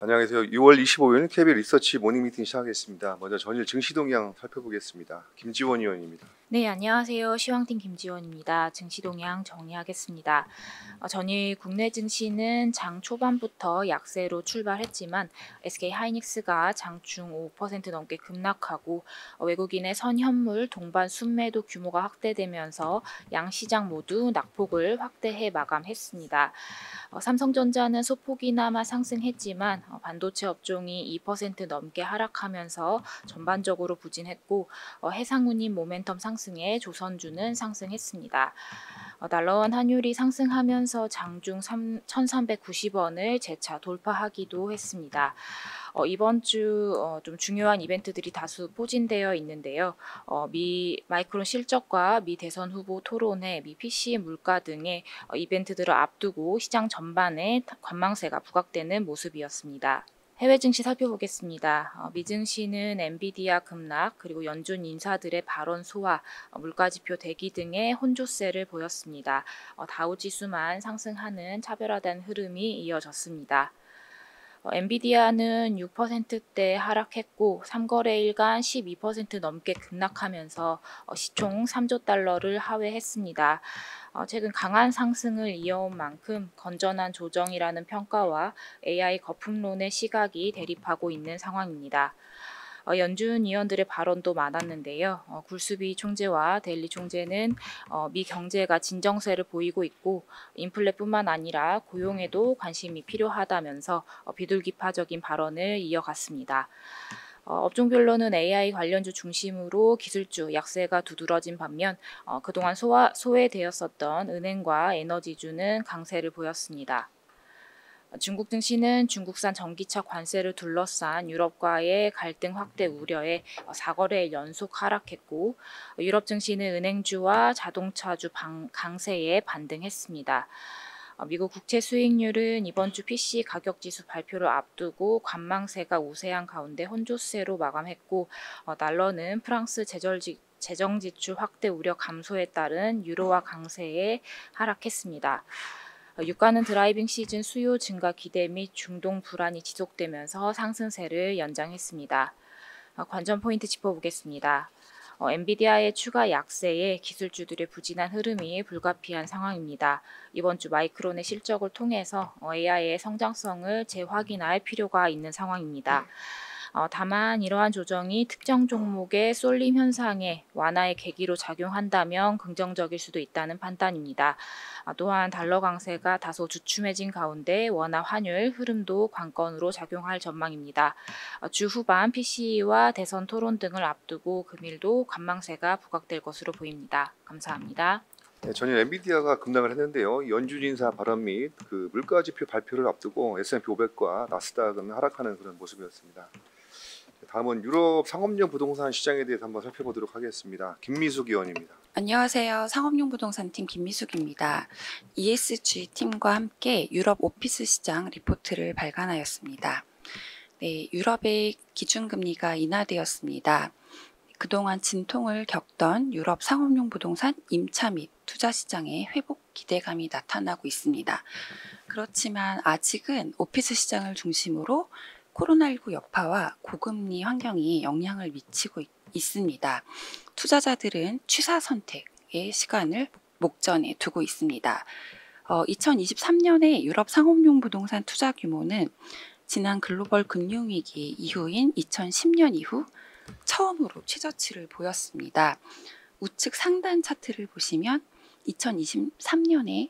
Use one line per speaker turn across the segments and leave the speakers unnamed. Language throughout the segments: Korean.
안녕하세요. 6월 25일 KB 리서치 모닝 미팅 시작하겠습니다. 먼저 전일 증시 동향 살펴보겠습니다. 김지원 의원입니다.
네, 안녕하세요. 시황팀 김지원입니다. 증시 동향 정리하겠습니다. 전일 국내 증시는 장 초반부터 약세로 출발했지만 SK하이닉스가 장중 5% 넘게 급락하고 외국인의 선현물 동반 순매도 규모가 확대되면서 양 시장 모두 낙폭을 확대해 마감했습니다. 삼성전자는 소폭이나마 상승했지만 반도체 업종이 2% 넘게 하락하면서 전반적으로 부진했고 해상운임 모멘텀 상승에 조선주는 상승했습니다. 달러원 환율이 상승하면서 장중 1,390원을 재차 돌파하기도 했습니다. 이번 주 좀 중요한 이벤트들이 다수 포진되어 있는데요. 미 마이크론 실적과 미 대선 후보 토론회, 미 PC 물가 등의 이벤트들을 앞두고 시장 전반에 관망세가 부각되는 모습이었습니다. 해외 증시 살펴보겠습니다. 미 증시는 엔비디아 급락, 그리고 연준 인사들의 발언 소화, 물가지표 대기 등의 혼조세를 보였습니다. 다우지수만 상승하는 차별화된 흐름이 이어졌습니다. 엔비디아는 6%대 하락했고 3거래일간 12% 넘게 급락하면서 시총 3조 달러를 하회했습니다. 최근 강한 상승을 이어온 만큼 건전한 조정이라는 평가와 AI 거품론의 시각이 대립하고 있는 상황입니다. 연준 위원들의 발언도 많았는데요. 굴스비 총재와 델리 총재는 미 경제가 진정세를 보이고 있고 인플레뿐만 아니라 고용에도 관심이 필요하다면서 비둘기파적인 발언을 이어갔습니다. 업종별로는 AI 관련주 중심으로 기술주 약세가 두드러진 반면 그동안 소외되었었던 은행과 에너지주는 강세를 보였습니다. 중국 증시는 중국산 전기차 관세를 둘러싼 유럽과의 갈등 확대 우려에 4거래일 연속 하락했고 유럽 증시는 은행주와 자동차주 강세에 반등했습니다. 미국 국채 수익률은 이번 주 PC 가격지수 발표를 앞두고 관망세가 우세한 가운데 혼조세로 마감했고 달러는 프랑스 재정지출 확대 우려 감소에 따른 유로화 강세에 하락했습니다. 유가는 드라이빙 시즌 수요 증가 기대 및 중동 불안이 지속되면서 상승세를 연장했습니다. 관전 포인트 짚어보겠습니다. 엔비디아의 추가 약세에 기술주들의 부진한 흐름이 불가피한 상황입니다. 이번 주 마이크론의 실적을 통해서 AI의 성장성을 재확인할 필요가 있는 상황입니다. 다만 이러한 조정이 특정 종목의 쏠림 현상의 완화의 계기로 작용한다면 긍정적일 수도 있다는 판단입니다. 또한 달러 강세가 다소 주춤해진 가운데 원화 환율 흐름도 관건으로 작용할 전망입니다. 주 후반 PCE와 대선 토론 등을 앞두고 금일도 관망세가 부각될 것으로 보입니다. 감사합니다.
네, 전일 엔비디아가 급락을 했는데요. 연준 인사 발언 및 물가지표 발표를 앞두고 S&P 500과 나스닥은 하락하는 그런 모습이었습니다. 다음은 유럽 상업용 부동산 시장에 대해서 한번 살펴보도록 하겠습니다. 김미숙 의원입니다.
안녕하세요. 상업용 부동산팀 김미숙입니다. ESG 팀과 함께 유럽 오피스 시장 리포트를 발간하였습니다. 네, 유럽의 기준금리가 인하되었습니다. 그동안 진통을 겪던 유럽 상업용 부동산 임차 및 투자 시장의 회복 기대감이 나타나고 있습니다. 그렇지만 아직은 오피스 시장을 중심으로 코로나19 여파와 고금리 환경이 영향을 미치고 있습니다. 투자자들은 취사 선택의 시간을 목전에 두고 있습니다. 2023년에 유럽 상업용 부동산 투자 규모는 지난 글로벌 금융위기 이후인 2010년 이후 처음으로 최저치를 보였습니다. 우측 상단 차트를 보시면 2023년에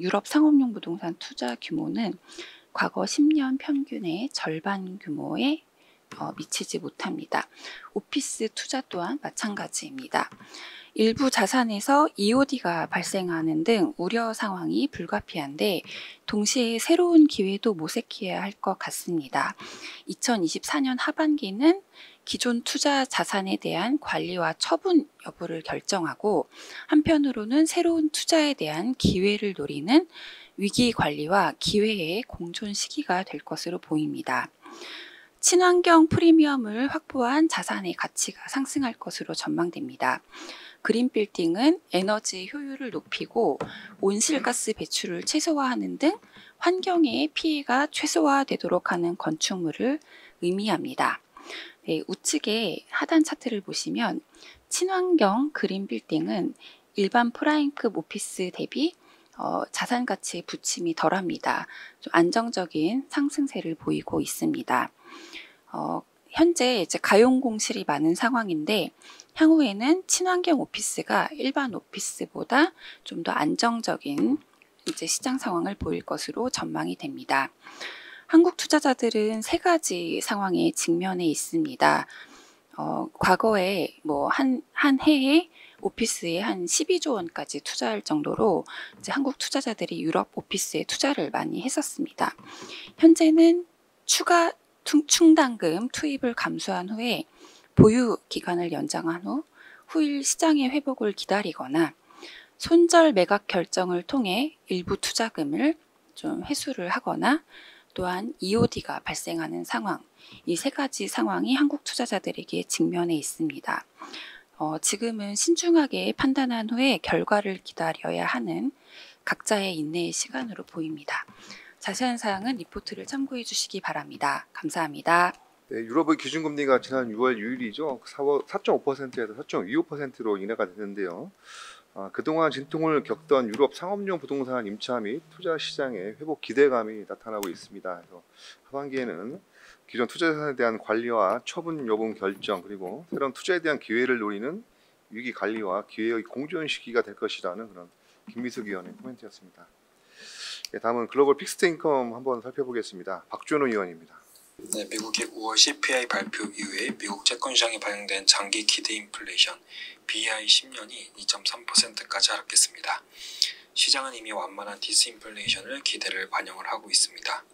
유럽 상업용 부동산 투자 규모는 과거 10년 평균의 절반 규모에 미치지 못합니다. 오피스 투자 또한 마찬가지입니다. 일부 자산에서 EOD가 발생하는 등 우려 상황이 불가피한데 동시에 새로운 기회도 모색해야 할 것 같습니다. 2024년 하반기는 기존 투자 자산에 대한 관리와 처분 여부를 결정하고 한편으로는 새로운 투자에 대한 기회를 노리는 위기 관리와 기회의 공존 시기가 될 것으로 보입니다. 친환경 프리미엄을 확보한 자산의 가치가 상승할 것으로 전망됩니다. 그린빌딩은 에너지 효율을 높이고 온실가스 배출을 최소화하는 등 환경에 피해가 최소화되도록 하는 건축물을 의미합니다. 네, 우측에 하단 차트를 보시면 친환경 그린빌딩은 일반 프라임급 오피스 대비 자산 가치의 부침이 덜합니다. 좀 안정적인 상승세를 보이고 있습니다. 현재 이제 가용공실이 많은 상황인데 향후에는 친환경 오피스가 일반 오피스보다 좀 더 안정적인 이제 시장 상황을 보일 것으로 전망이 됩니다. 한국 투자자들은 세 가지 상황에 직면해 있습니다. 과거에 한 해에 오피스에 한 12조 원까지 투자할 정도로 이제 한국 투자자들이 유럽 오피스에 투자를 많이 했었습니다. 현재는 추가 충당금 투입을 감수한 후에 보유 기간을 연장한 후 후일 시장의 회복을 기다리거나 손절 매각 결정을 통해 일부 투자금을 좀 회수를 하거나 또한 EOD가 발생하는 상황, 이 세 가지 상황이 한국 투자자들에게 직면해 있습니다. 지금은 신중하게 판단한 후에 결과를 기다려야 하는 각자의 인내의 시간으로 보입니다. 자세한 사항은 리포트를 참고해 주시기 바랍니다. 감사합니다.
네, 유럽의 기준금리가 지난 6월 6일이죠. 4.5%에서 4.25%로 인하가 됐는데요. 그동안 진통을 겪던 유럽 상업용 부동산 임차 및 투자 시장의 회복 기대감이 나타나고 있습니다. 그래서 하반기에는 기존 투자 자산에 대한 관리와 처분 여부 결정, 그리고 새로운 투자에 대한 기회를 노리는 위기 관리와 기회의 공존 시기가 될 것이라는 그런 김미숙 의원의 코멘트였습니다. 네, 다음은 글로벌 픽스드 인컴 한번 살펴보겠습니다. 박준호 의원입니다.
네, 미국의 5월 CPI 발표 이후에 미국 채권 시장에 반영된 장기 기대 인플레이션 BI 10년이 2.3%까지 하락했습니다. 시장은 이미 완만한 디스인플레이션을 기대를 반영을 하고 있습니다.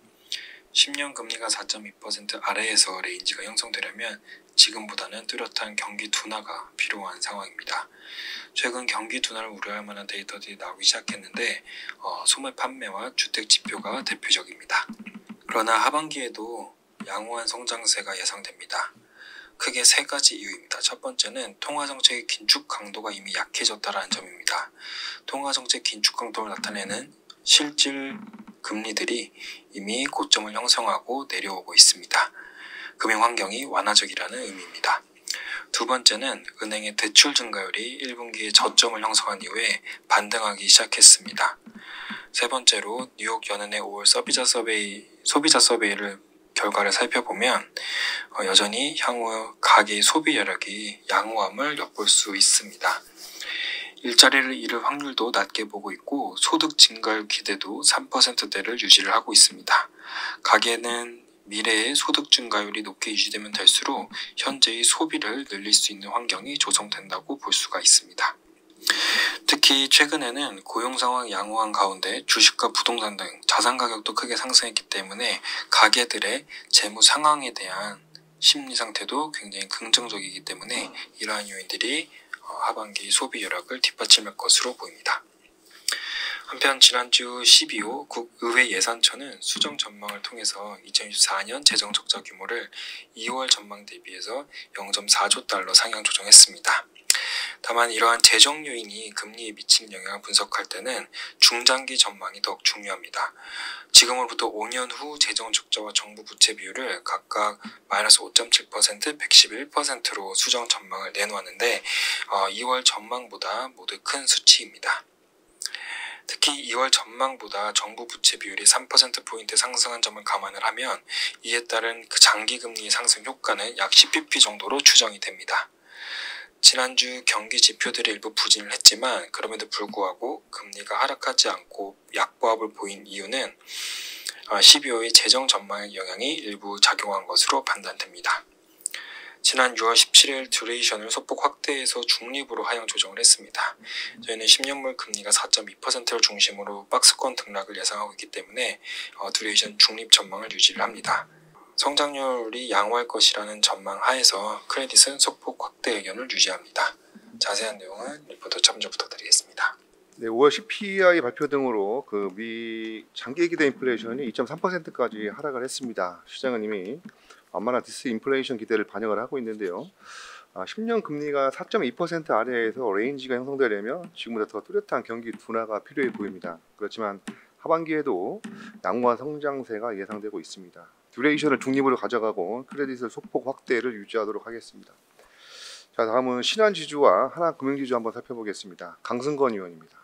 10년 금리가 4.2% 아래에서 레인지가 형성되려면 지금보다는 뚜렷한 경기 둔화가 필요한 상황입니다. 최근 경기 둔화를 우려할 만한 데이터들이 나오기 시작했는데 소매 판매와 주택 지표가 대표적입니다. 그러나 하반기에도 양호한 성장세가 예상됩니다. 크게 세 가지 이유입니다. 첫 번째는 통화정책의 긴축 강도가 이미 약해졌다는 점입니다. 통화정책 긴축 강도를 나타내는 실질 금리들이 이미 고점을 형성하고 내려오고 있습니다. 금융 환경이 완화적이라는 의미입니다. 두 번째는 은행의 대출 증가율이 1분기에 저점을 형성한 이후에 반등하기 시작했습니다. 세 번째로 뉴욕 연은의 5월 소비자 서베이를 결과를 살펴보면 여전히 향후 가계 소비 여력이 양호함을 엿볼 수 있습니다. 일자리를 잃을 확률도 낮게 보고 있고 소득 증가율 기대도 3%대를 유지를 하고 있습니다. 가계는 미래의 소득 증가율이 높게 유지되면 될수록 현재의 소비를 늘릴 수 있는 환경이 조성된다고 볼 수가 있습니다. 특히 최근에는 고용 상황이 양호한 가운데 주식과 부동산 등 자산 가격도 크게 상승했기 때문에 가계들의 재무 상황에 대한 심리 상태도 굉장히 긍정적이기 때문에 이러한 요인들이 하반기 소비 여력을 뒷받침할 것으로 보입니다. 한편 지난주 12호 국의회 예산처는 수정 전망을 통해서 2024년 재정 적자 규모를 2월 전망 대비해서 0.4조 달러 상향 조정했습니다. 다만 이러한 재정 요인이 금리에 미치는 영향을 분석할 때는 중장기 전망이 더욱 중요합니다. 지금으로부터 5년 후 재정 적자와 정부 부채 비율을 각각 마이너스 5.7%, 111%로 수정 전망을 내놓았는데 2월 전망보다 모두 큰 수치입니다. 특히 2월 전망보다 정부 부채 비율이 3%포인트 상승한 점을 감안을 하면 이에 따른 그 장기 금리의 상승 효과는 약 10bp 정도로 추정이 됩니다. 지난주 경기 지표들이 일부 부진을 했지만 그럼에도 불구하고 금리가 하락하지 않고 약보합을 보인 이유는 12호의 재정 전망의 영향이 일부 작용한 것으로 판단됩니다. 지난 6월 17일 듀레이션을 소폭 확대해서 중립으로 하향 조정을 했습니다. 저희는 10년물 금리가 4.2%를 중심으로 박스권 등락을 예상하고 있기 때문에 듀레이션 중립 전망을 유지를 합니다. 성장률이 양호할 것이라는 전망 하에서 크레딧은 소폭 확대 의견을 유지합니다. 자세한 내용은 리포트 참조 부탁드리겠습니다.
네, 5월 CPI 발표 등으로 그 미 장기 기대 인플레이션이 2.3%까지 하락을 했습니다. 시장은 이미 완만한 디스인플레이션 기대를 반영을 하고 있는데요. 10년 금리가 4.2% 아래에서 레인지가 형성되려면 지금보다 더 뚜렷한 경기 둔화가 필요해 보입니다. 그렇지만 하반기에도 양호한 성장세가 예상되고 있습니다. 듀레이션을 중립으로 가져가고 크레딧을 소폭 확대를 유지하도록 하겠습니다. 자, 다음은 신한지주와 하나금융지주 한번 살펴보겠습니다. 강승건 의원입니다.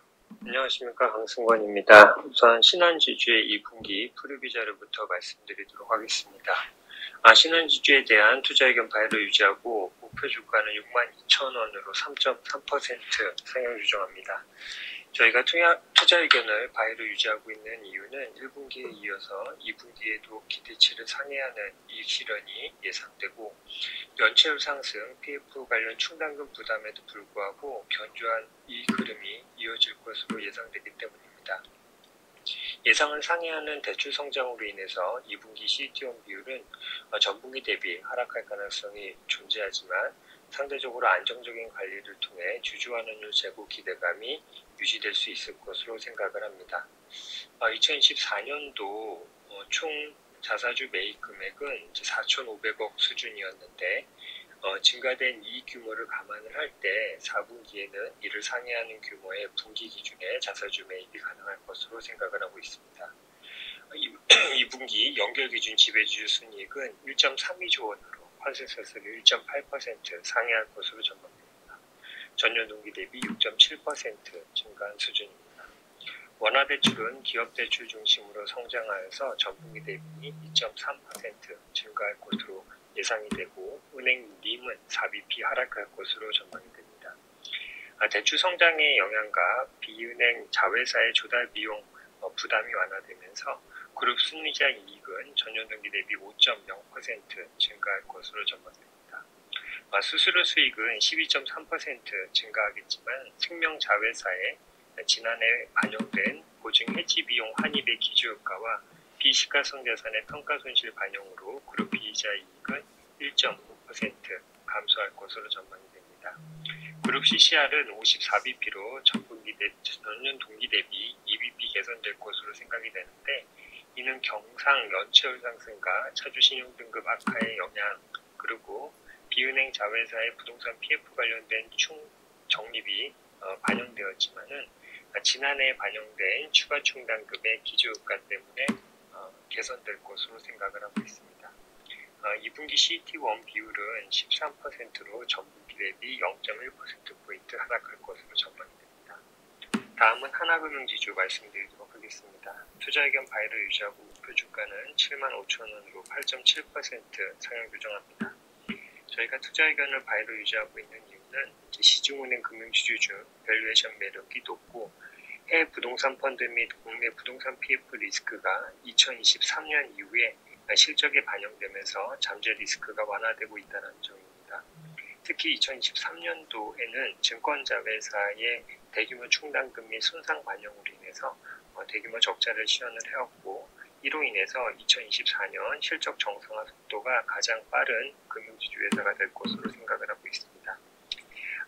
안녕하십니까, 강승관입니다. 우선 신한지주의 2분기 프리뷰 자료부터 말씀드리도록 하겠습니다. 신한지주에 대한 투자 의견 바이를 유지하고 목표 주가는 62,000원으로 3.3% 상향 조정합니다. 저희가 투자 의견을 바이로 유지하고 있는 이유는 1분기에 이어서 2분기에도 기대치를 상회하는 이익 실현이 예상되고 연체율 상승, PF 관련 충당금 부담에도 불구하고 견조한 이익 흐름이 이어질 것으로 예상되기 때문입니다. 예상을 상회하는 대출 성장으로 인해서 2분기 CET1 비율은 전분기 대비 하락할 가능성이 존재하지만 상대적으로 안정적인 관리를 통해 주주환원율 제고 기대감이 유지될 수 있을 것으로 생각을 합니다. 2024년도 총 자사주 매입 금액은 4,500억 수준이었는데 증가된 이익 규모를 감안을 할 때 4분기에는 이를 상회하는 규모의 분기 기준의 자사주 매입이 가능할 것으로 생각을 하고 있습니다. 2분기 연결 기준 지배주주 순이익은 1.32조 원으로 환승세수를 1.8% 상회할 것으로 전망됩니다. 전년 동기 대비 6.7% 증가한 수준입니다. 원화대출은 기업대출 중심으로 성장하여서 전분기 대비 2.3% 증가할 것으로 예상이 되고 은행 림은 4bp 하락할 것으로 전망이 됩니다. 대출 성장의 영향과 비은행 자회사의 조달 비용 부담이 완화되면서 그룹 순이자 이익은 전년 동기 대비 5.0% 증가할 것으로 전망됩니다. 수수료 수익은 12.3% 증가하겠지만 생명 자회사에 지난해 반영된 보증 해지 비용 환입의 기저효과와 비시가성자산의 평가손실 반영으로 그룹 비이자 이익은 1.5% 감소할 것으로 전망이 됩니다. 그룹 CCR은 54bp로 전년 동기 대비 2bp 개선될 것으로 생각이 되는데 이는 경상 연체율 상승과 차주 신용등급 악화의 영향 그리고 비은행 자회사의 부동산 PF 관련된 총적립이 반영되었지만은 지난해 반영된 추가 충당금의 기저효과 때문에 개선될 것으로 생각을 하고 있습니다. 2분기 CET1 비율은 13%로 전분기 대비 0.1%포인트 하락할 것으로 전망이 됩니다. 다음은 하나금융지주 말씀드리도록 하겠습니다. 투자 의견 바이를 유지하고 목표 주가는 75,000원으로 8.7% 상향 조정합니다. 저희가 투자 의견을 바이로 유지하고 있는 이유는 시중은행 금융지주 중 밸류에이션 매력이 높고 해외 부동산 펀드 및 국내 부동산 PF 리스크가 2023년 이후에 실적에 반영되면서 잠재 리스크가 완화되고 있다는 점입니다. 특히 2023년도에는 증권자회사의 대규모 충당금 및 손상 반영으로 인해서 대규모 적자를 시현을 해왔고 이로 인해서 2024년 실적 정상화 속도가 가장 빠른 금융지주 회사가 될 것으로 생각을 하고 있습니다.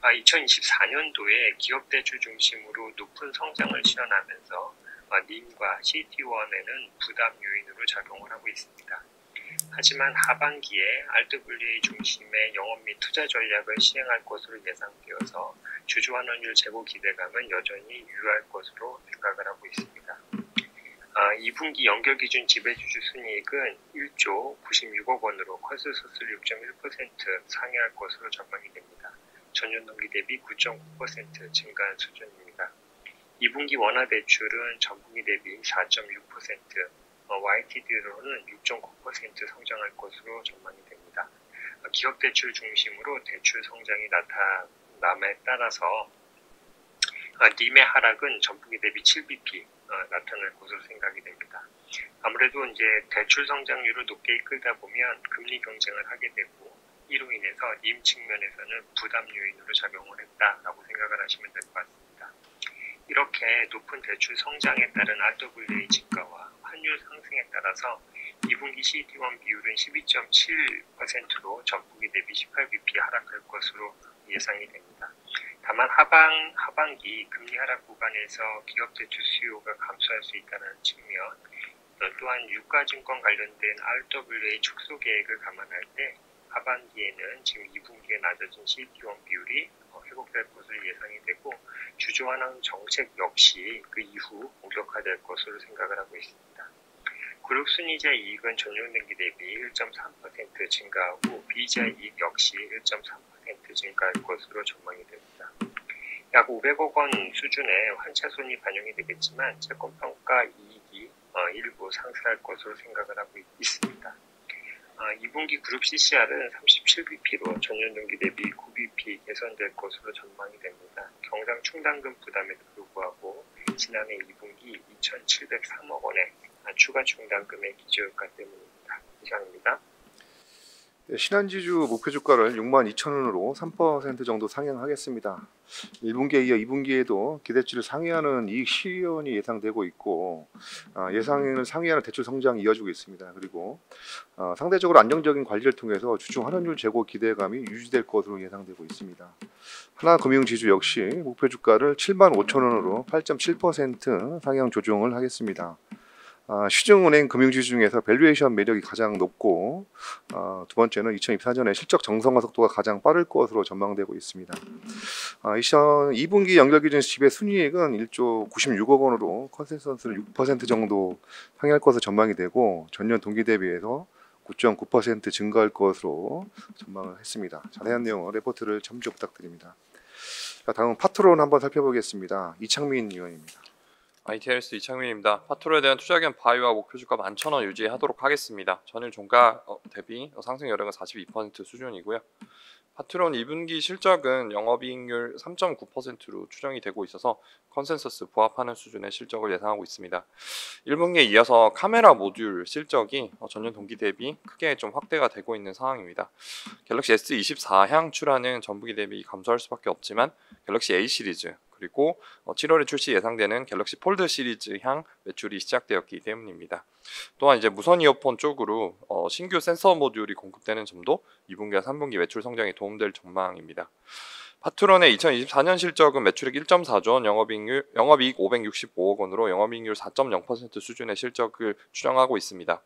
2024년도에 기업대출 중심으로 높은 성장을 시현하면서 림과 CET1에는 부담 요인으로 작용을 하고 있습니다. 하지만 하반기에 RWA 중심의 영업 및 투자 전략을 시행할 것으로 예상되어서 주주환원율 제고 기대감은 여전히 유효할 것으로 생각을 하고 있습니다. 2분기 연결 기준 지배주주 순이익은 1조 96억 원으로 콘센서스를 6.1% 상회할 것으로 전망이 됩니다. 전년 동기 대비 9.9% 증가한 수준입니다. 2분기 원화대출은 전분기 대비 4.6%, YTD로는 6.9% 성장할 것으로 전망이 됩니다. 기업대출 중심으로 대출 성장이 나타남에 따라서 림의 하락은 전분기 대비 7bp 나타날 것으로 생각이 됩니다. 아무래도 이제 대출 성장률을 높게 이끌다 보면 금리 경쟁을 하게 되고 이로 인해서 림 측면에서는 부담 요인으로 작용을 했다라고 생각을 하시면 될 것 같습니다. 이렇게 높은 대출 성장에 따른 RWA 증가와 환율 상승에 따라서 2분기 CET1 비율은 12.7%로 전분기 대비 18bp 하락할 것으로 예상이 됩니다. 다만 하반기 금리 하락 구간에서 기업 대출 수요가 감소할 수 있다는 측면, 또한 유가증권 관련된 RWA 축소 계획을 감안할 때 하반기에는 지금 2분기에 낮아진 CET1 비율이 회복될 것으로 예상이 되고 주주환원 정책 역시 그 이후 본격화될 것으로 생각을 하고 있습니다. 그룹 순이자 이익은 전년등기 대비 1.3% 증가하고 비이자 이익 역시 1.3% 증가할 것으로 전망이 됩니다. 약 500억 원 수준의 환차손이 반영이 되겠지만 채권평가 이익이 일부 상승할 것으로 생각을 하고 있습니다. 2분기 그룹 CCR은 37bp로 전년동기 대비 9bp 개선될 것으로 전망이 됩니다. 경상 충당금 부담에도 불구하고 지난해 2분기 2,703억 원의 추가 충당금의 기저효과 때문입니다. 이상입니다.
신한지주 목표주가를 62,000원으로 3% 정도 상향하겠습니다. 1분기에 이어 2분기에도 기대치를 상회하는 이익 실현이 예상되고 있고 예상을 상회하는 대출 성장이 이어지고 있습니다. 그리고 상대적으로 안정적인 관리를 통해서 주주 환원율 제고 기대감이 유지될 것으로 예상되고 있습니다. 하나금융지주 역시 목표주가를 75,000원으로 8.7% 상향 조정을 하겠습니다. 시중은행 금융지주 중에서 밸류에이션 매력이 가장 높고 두 번째는 2024년에 실적 정상화 속도가 가장 빠를 것으로 전망되고 있습니다. 2분기 연결기준 지배 순이익은 1조 96억 원으로 컨센서스를 6% 정도 상회할 것으로 전망이 되고 전년 동기 대비해서 9.9% 증가할 것으로 전망을 했습니다. 자세한 내용은 레포트를 참조 부탁드립니다. 자, 다음 파트론 한번 살펴보겠습니다. 이창민 의원입니다.
ITLS 이창민입니다. 파트로에 대한 투자 의견 바이와 목표주가 11,000원 유지하도록 하겠습니다. 전일 종가 대비 상승 여력은 42% 수준이고요. 파트론 2분기 실적은 영업이익률 3.9%로 추정이 되고 있어서 컨센서스 부합하는 수준의 실적을 예상하고 있습니다. 1분기에 이어서 카메라 모듈 실적이 전년 동기 대비 크게 좀 확대가 되고 있는 상황입니다. 갤럭시 S24 향출하는 전분기 대비 감소할 수밖에 없지만 갤럭시 A 시리즈 그리고 7월에 출시 예상되는 갤럭시 폴드 시리즈 향 매출이 시작되었기 때문입니다. 또한 이제 무선 이어폰 쪽으로 신규 센서 모듈이 공급되는 점도 2분기와 3분기 매출 성장에 도움될 전망입니다. 파트론의 2024년 실적은 매출액 1.4조 원, 영업이익 565억 원으로 영업이익률 4.0% 수준의 실적을 추정하고 있습니다.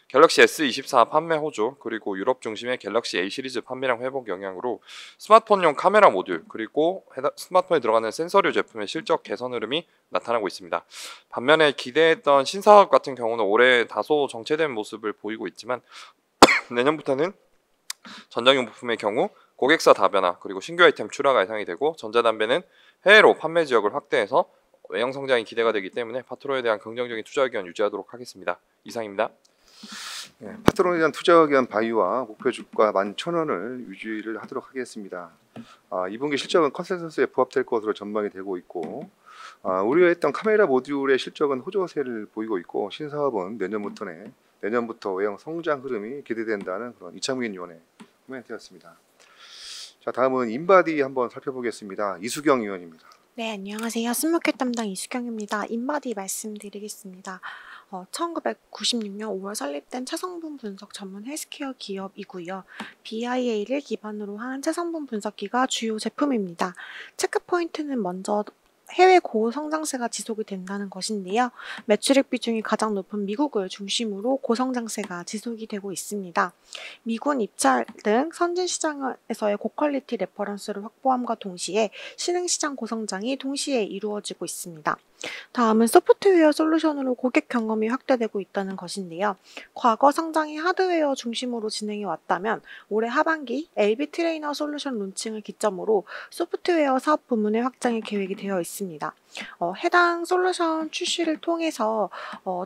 갤럭시 S24 판매 호조 그리고 유럽 중심의 갤럭시 A 시리즈 판매량 회복 영향으로 스마트폰용 카메라 모듈 그리고 스마트폰에 들어가는 센서류 제품의 실적 개선 흐름이 나타나고 있습니다. 반면에 기대했던 신사업 같은 경우는 올해 다소 정체된 모습을 보이고 있지만 내년부터는 전장용 부품의 경우 고객사 다변화 그리고 신규 아이템 출하가 예상이 되고 전자담배는 해외로 판매 지역을 확대해서 외형 성장이 기대가 되기 때문에 파트론에 대한 긍정적인 투자 의견 유지하도록 하겠습니다. 이상입니다.
파트론에 대한 투자 의견 바이와 목표주가 11,000원을 유지를 하도록 하겠습니다. 2분기 실적은 컨센서스에 부합될 것으로 전망이 되고 있고 우려했던 카메라 모듈의 실적은 호조세를 보이고 있고 신사업은 내년부터 외형 성장 흐름이 기대된다는 그런 이창민 의원의 코멘트였습니다. 자, 다음은 인바디 한번 살펴보겠습니다. 이수경 의원입니다.
네, 안녕하세요. 스모켓 담당 이수경입니다. 인바디 말씀드리겠습니다. 1996년 5월 설립된 체성분 분석 전문 헬스케어 기업이고요. BIA를 기반으로 한 체성분 분석기가 주요 제품입니다. 체크포인트는 먼저 해외 고성장세가 지속이 된다는 것인데요. 매출액 비중이 가장 높은 미국을 중심으로 고성장세가 지속이 되고 있습니다. 미군 입찰 등 선진시장에서의 고퀄리티 레퍼런스를 확보함과 동시에 신흥시장 고성장이 동시에 이루어지고 있습니다. 다음은 소프트웨어 솔루션으로 고객 경험이 확대되고 있다는 것인데요. 과거 성장이 하드웨어 중심으로 진행해 왔다면 올해 하반기 LB 트레이너 솔루션 론칭을 기점으로 소프트웨어 사업 부문의 확장이 계획이 되어 있습니다. 해당 솔루션 출시를 통해서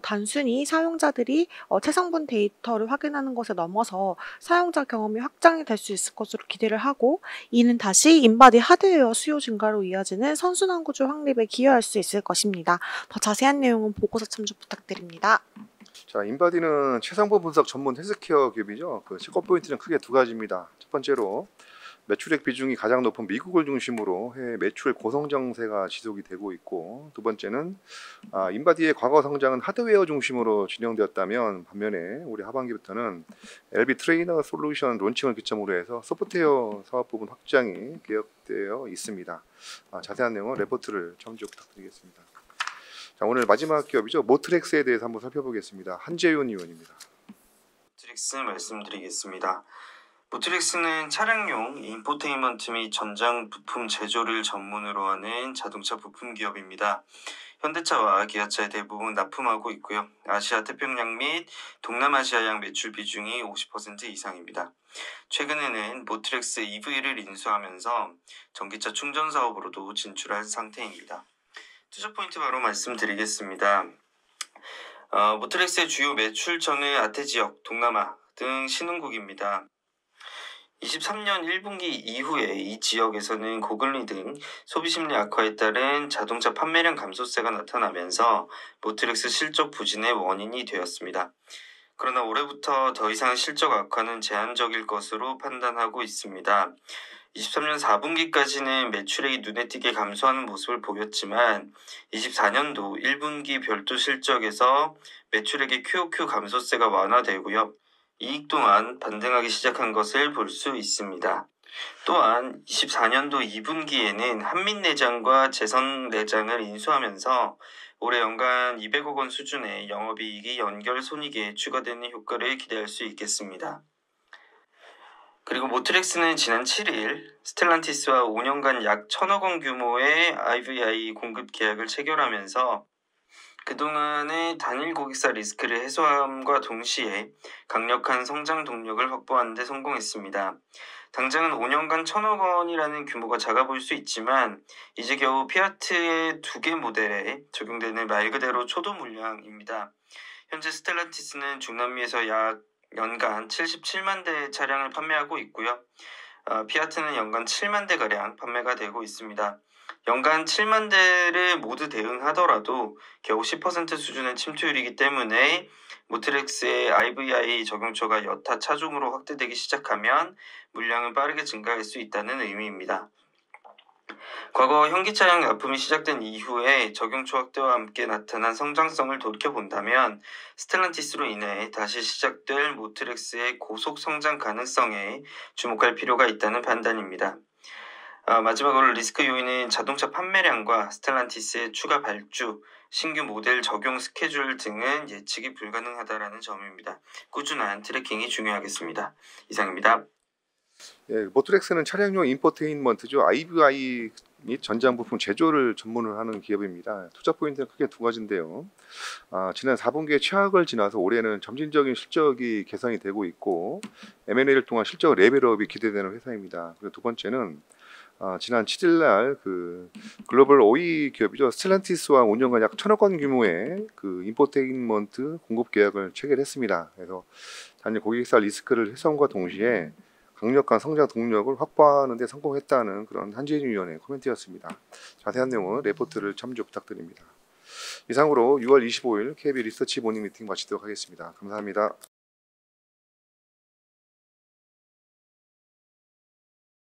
단순히 사용자들이 체성분 데이터를 확인하는 것에 넘어서 사용자 경험이 확장이 될 수 있을 것으로 기대를 하고 이는 다시 인바디 하드웨어 수요 증가로 이어지는 선순환 구조 확립에 기여할 수 있을 것입니다. 더 자세한 내용은 보고서 참조 부탁드립니다.
자, 인바디는 체성분 분석 전문 헬스케어 기업이죠. 그 시권 포인트는 크게 두 가지입니다. 첫 번째로 매출액 비중이 가장 높은 미국을 중심으로 해외 매출 고성장세가 지속이 되고 있고 두 번째는 인바디의 과거 성장은 하드웨어 중심으로 진행되었다면 반면에 올해 하반기부터는 LB 트레이너 솔루션 론칭을 기점으로 해서 소프트웨어 사업 부분 확장이 계획되어 있습니다. 자세한 내용은 레포트를 참조 부탁드리겠습니다. 자, 오늘 마지막 기업이죠. 모트렉스에 대해서 한번 살펴보겠습니다. 한재윤 의원입니다.
모트렉스 말씀드리겠습니다. 모트렉스는 차량용 인포테인먼트 및 전장 부품 제조를 전문으로 하는 자동차 부품 기업입니다. 현대차와 기아차에 대부분 납품하고 있고요. 아시아 태평양 및 동남아시아양 매출 비중이 50% 이상입니다. 최근에는 모트렉스 EV를 인수하면서 전기차 충전 사업으로도 진출한 상태입니다. 투자 포인트 바로 말씀드리겠습니다. 모트렉스의 주요 매출처는 아태 지역, 동남아 등 신흥국입니다. 23년 1분기 이후에 이 지역에서는 고금리 등 소비심리 악화에 따른 자동차 판매량 감소세가 나타나면서 모트렉스 실적 부진의 원인이 되었습니다. 그러나 올해부터 더 이상 실적 악화는 제한적일 것으로 판단하고 있습니다. 23년 4분기까지는 매출액이 눈에 띄게 감소하는 모습을 보였지만 24년도 1분기 별도 실적에서 매출액의 QOQ 감소세가 완화되고요. 이익 또한 반등하기 시작한 것을 볼 수 있습니다. 또한 24년도 2분기에는 한민내장과 재선내장을 인수하면서 올해 연간 200억 원 수준의 영업이익이 연결손익에 추가되는 효과를 기대할 수 있겠습니다. 그리고 모트렉스는 지난 7일 스텔란티스와 5년간 약 1,000억 원 규모의 IVI 공급 계약을 체결하면서 그동안의 단일 고객사 리스크를 해소함과 동시에 강력한 성장 동력을 확보하는 데 성공했습니다. 당장은 5년간 1,000억 원이라는 규모가 작아 보일 수 있지만 이제 겨우 피아트의 2개 모델에 적용되는 말 그대로 초도 물량입니다. 현재 스텔란티스는 중남미에서 약 연간 77만 대의 차량을 판매하고 있고요. 피아트는 연간 7만 대가량 판매가 되고 있습니다. 연간 7만 대를 모두 대응하더라도 겨우 10% 수준의 침투율이기 때문에 모트렉스의 IVI 적용처가 여타 차종으로 확대되기 시작하면 물량은 빠르게 증가할 수 있다는 의미입니다. 과거 현기차량 납품이 시작된 이후에 적용처 확대와 함께 나타난 성장성을 돌이켜본다면 스텔란티스로 인해 다시 시작될 모트렉스의 고속 성장 가능성에 주목할 필요가 있다는 판단입니다. 마지막으로 리스크 요인은 자동차 판매량과 스텔란티스의 추가 발주, 신규 모델 적용 스케줄 등은 예측이 불가능하다라는 점입니다. 꾸준한 트래킹이 중요하겠습니다. 이상입니다.
예, 모트렉스는 차량용 인포테인먼트죠. IVI 및 전장 부품 제조를 전문으로 하는 기업입니다. 투자 포인트는 크게 두 가지인데요. 지난 4분기에 최악을 지나서 올해는 점진적인 실적이 개선이 되고 있고 M&A를 통한 실적 레벨업이 기대되는 회사입니다. 그리고 두 번째는 지난 7일날 그 글로벌 OE 기업이죠. 스텔란티스와 5년간 약 1,000억 원 규모의 그 인포테인먼트 공급 계약을 체결했습니다. 그래서 단일 고객사 리스크를 해소함과 동시에 강력한 성장 동력을 확보하는 데 성공했다는 그런 한재인 위원의 코멘트였습니다. 자세한 내용은 레포트를 참조 부탁드립니다. 이상으로 6월 25일 KB 리서치 모닝 미팅 마치도록 하겠습니다. 감사합니다.